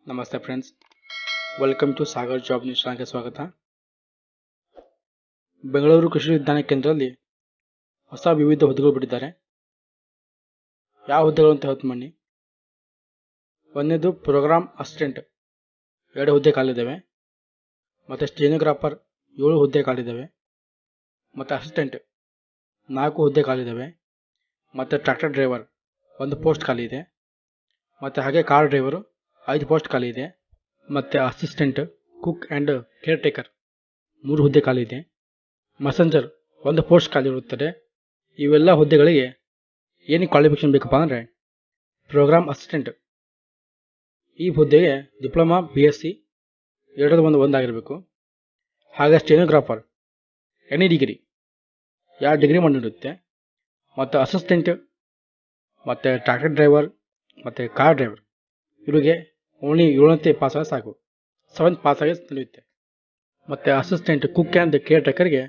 ನಮಸ್ತೆ friends, welcome to Sagar job news ಚಾನಲ್ಗೆ ಸ್ವಾಗತ. ಬೆಂಗಳೂರು ಕೃಷಿ ವಿಜ್ಞಾನ ಕೇಂದ್ರದಲ್ಲಿ ಹೊಸ ವಿವಿಧ ಹುದ್ದೆಗಳು ಬಿಟ್ಟಿದ್ದಾರೆ. ಯಾವ ಹುದ್ದೆಗಳು ಅಂತ ಹೇಳ್ತೀನಿ ಬನ್ನಿ. ಒಂದನೇದು ಪ್ರೋಗ್ರಾಮ್ ಅಸಿಸ್ಟೆಂಟ್ 2 ಹುದ್ದೆ ಖಾಲಿದ್ದಾವೆ. ಮತ್ತು ಸ್ಟೆನೋಗ್ರಾಫರ್ 7 ಹುದ್ದೆ ಖಾಲಿದ್ದಾವೆ. ಮತ್ತು ಅಸಿಸ್ಟೆಂಟ್ 4 ಹುದ್ದೆ ಖಾಲಿದ್ದಾವೆ. ಮತ್ತು ಟ್ರ್ಯಾಕ್ಟರ್ ಡ್ರೈವರ್ 1 ಪೋಸ್ಟ್ ಖಾಲಿ ಇದೆ. ಮತ್ತು ಹಾಗೆ ಕಾರ್ ಡ್ರೈವರು 5 ಪೋಸ್ಟ್ ಖಾಲಿ ಇದೆ. ಮತ್ತು assistant, cook and care taker 3 ಹುದ್ದೆ ಖಾಲಿ ಇದೆ. ಮೆಸೆಂಜರ್ 1 ಪೋಸ್ಟ್ ಖಾಲಿ ಇರುತ್ತದೆ. ಇವೆಲ್ಲ ಹುದ್ದೆಗಳಿಗೆ ಏನು ಕ್ವಾಲಿಫಿಕೇಶನ್ ಬೇಕಪ್ಪ ಅಂದರೆ ಪ್ರೋಗ್ರಾಮ್ ಅಸಿಸ್ಟೆಂಟ್ ಈ ಹುದ್ದೆಗೆ ಡಿಪ್ಲೊಮಾ BSc 2 ಒಂದಾಗಿರಬೇಕು. ಹಾಗೆ ಸ್ಟೆನೋಗ್ರಾಫರ್ ಎನಿ ಡಿಗ್ರಿ 2 ಡಿಗ್ರಿ ಮಾಡಿರುತ್ತೆ. ಮತ್ತು ಅಸಿಸ್ಟೆಂಟ್ ಮತ್ತು ಟ್ರ್ಯಾಕ್ಟರ್ ಡ್ರೈವರ್ ಮತ್ತು ಕಾರ್ ಡ್ರೈವರ್ ಇವರಿಗೆ ಓನ್ಲಿ 7ನೇ ಪಾಸ್ ಆದರೆ ಸಾಕು, 7th ಪಾಸ್ ಆಗಿ ನಡೆಯುತ್ತೆ. ಮತ್ತು ಅಸಿಸ್ಟೆಂಟ್, ಕುಕ್ ಆ್ಯಂಡ್ ಕೇರ್ ಟೇಕರ್ಗೆ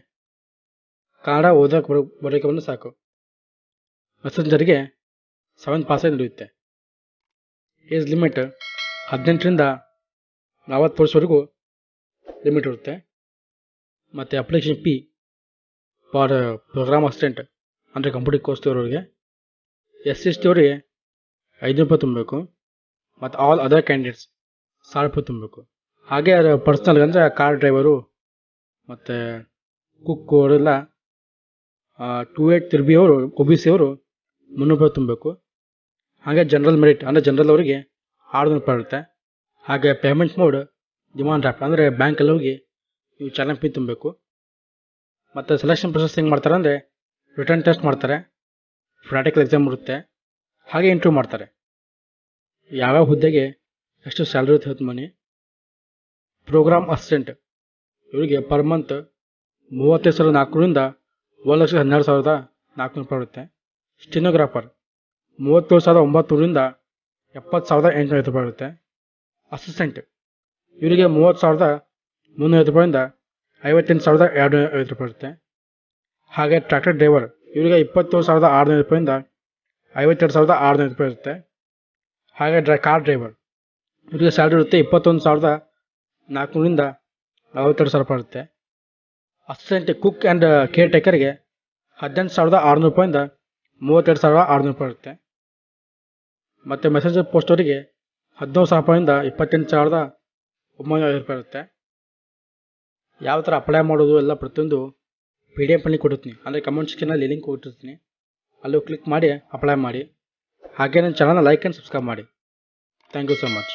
ಕನ್ನಡ ಓದೋಕೆ ಬರೋಕೆ ಬಂದು ಸಾಕು. ಮೆಸೆಂಜರ್ಗೆ 7th ಪಾಸ್ ಆಗಿ ನಡೆಯುತ್ತೆ. ಏಜ್ ಲಿಮಿಟ್ 18ರಿಂದ 40 ವರ್ಷವರೆಗೂ ಲಿಮಿಟ್ ಇರುತ್ತೆ. ಮತ್ತು application fee for program assistant ಅಂದರೆ ಕಂಪ್ಯೂಟರ್ ಕೋರ್ಸ್ ಇರೋರಿಗೆ SC/ST ಅವರಿಗೆ 500 ರೂಪಾಯಿ ತುಂಬಬೇಕು. ಮತ್ತು ಆಲ್ ಅದರ್ ಕ್ಯಾಂಡಿಡೇಟ್ಸ್ 1000 ರೂಪಾಯಿ ತುಂಬಬೇಕು. ಹಾಗೆ ಪರ್ಸ್ನಲ್ಗೆ ಅಂದರೆ ಕಾರ್ ಡ್ರೈವರು ಮತ್ತು ಕುಕ್ ಅವರೆಲ್ಲ 2830 ಅವರು OBC ಅವರು 300 ರೂಪಾಯಿ ತುಂಬಬೇಕು. ಹಾಗೆ ಜನರಲ್ ಮೆರಿಟ್ ಅಂದರೆ ಜನರಲ್ ಅವರಿಗೆ 600 ರೂಪಾಯಿ ಇರುತ್ತೆ. ಹಾಗೆ ಪೇಮೆಂಟ್ ಮೋಡ್ ಡಿಮಾಂಡ್ ಡ್ರಾಫ್ಟ್ ಅಂದರೆ ಬ್ಯಾಂಕಲ್ಲಿ ಹೋಗಿ ನೀವು ಚಾಲನ್ ಫೀ ತುಂಬಬೇಕು. ಮತ್ತು ಸೆಲೆಕ್ಷನ್ ಪ್ರೊಸೆಸ್ ಹೆಂಗೆ ಮಾಡ್ತಾರೆ ಅಂದರೆ ರಿಟರ್ನ್ ಟೆಸ್ಟ್ ಮಾಡ್ತಾರೆ, ಪ್ರಾಕ್ಟಿಕಲ್ ಎಕ್ಸಾಮ್ ಇರುತ್ತೆ, ಹಾಗೆ ಇಂಟರ್ವ್ಯೂ ಮಾಡ್ತಾರೆ. ಯಾವ್ಯಾವ ಹುದ್ದೆಗೆ ಎಷ್ಟು ಸ್ಯಾಲ್ರಿ ಇರುತ್ತೆ ಹೇಳ್ತೀನಿ ಬನ್ನಿ. ಪ್ರೋಗ್ರಾಮ್ ಅಸಿಸ್ಟೆಂಟ್ ಇವರಿಗೆ ಪರ್ ಮಂತ್ 35,400ರಿಂದ 1,12,400 ರೂಪಾಯಿ ಇರುತ್ತೆ. ಸ್ಟೆನೋಗ್ರಾಫರ್ 37,900ರಿಂದ 70,850 ರೂಪಾಯಿ ಇರುತ್ತೆ. ಅಸಿಸ್ಟೆಂಟ್ ಇವರಿಗೆ 30,350 ರೂಪಾಯಿಂದ 58,250 ರೂಪಾಯಿ ಇರುತ್ತೆ. ಹಾಗೆ ಟ್ರ್ಯಾಕ್ಟರ್ ಡ್ರೈವರ್ ಇವರಿಗೆ 27,600 ರೂಪಾಯಿಂದ 52,600 ರೂಪಾಯಿ ಇರುತ್ತೆ. ಹಾಗೆ ಕಾರ್ ಡ್ರೈವರ್ ಇವರಿಗೆ ಸ್ಯಾಲ್ರಿ ಇರುತ್ತೆ 21,400ರಿಂದ 42,000 ರೂಪಾಯಿ ಇರುತ್ತೆ. ಅಸಿಸ್ಟೆಂಟ್, ಕುಕ್ ಆ್ಯಂಡ್ ಕೇರ್ ಟೇಕರ್ಗೆ 18,600 ರೂಪಾಯಿಂದ 32,600 ರೂಪಾಯಿ ಇರುತ್ತೆ. ಮತ್ತು ಮೆಸೆಂಜರ್ ಪೋಸ್ಟ್ ಅವರಿಗೆ 19,000 ರೂಪಾಯಿಂದ 28,950 ರೂಪಾಯಿ ಇರುತ್ತೆ. ಯಾವ ಥರ ಅಪ್ಲೈ ಮಾಡೋದು ಎಲ್ಲ ಪ್ರತಿಯೊಂದು PDF ಅಲ್ಲಿ ಕೊಡುತ್ತೀನಿ, ಅಂದರೆ ಕಮೆಂಟ್ ಸೆಕ್ಷನಲ್ಲಿ ಲಿಂಕ್ ಕೊಟ್ಟಿರ್ತೀನಿ, ಅಲ್ಲೂ ಕ್ಲಿಕ್ ಮಾಡಿ ಅಪ್ಲೈ ಮಾಡಿ. ಹಾಗೆ ನನ್ನ ಚಾನಲ್ನ ಲೈಕ್ ಆ್ಯಂಡ್ ಸಬ್ಸ್ಕ್ರೈಬ್ ಮಾಡಿ. Thank you so much.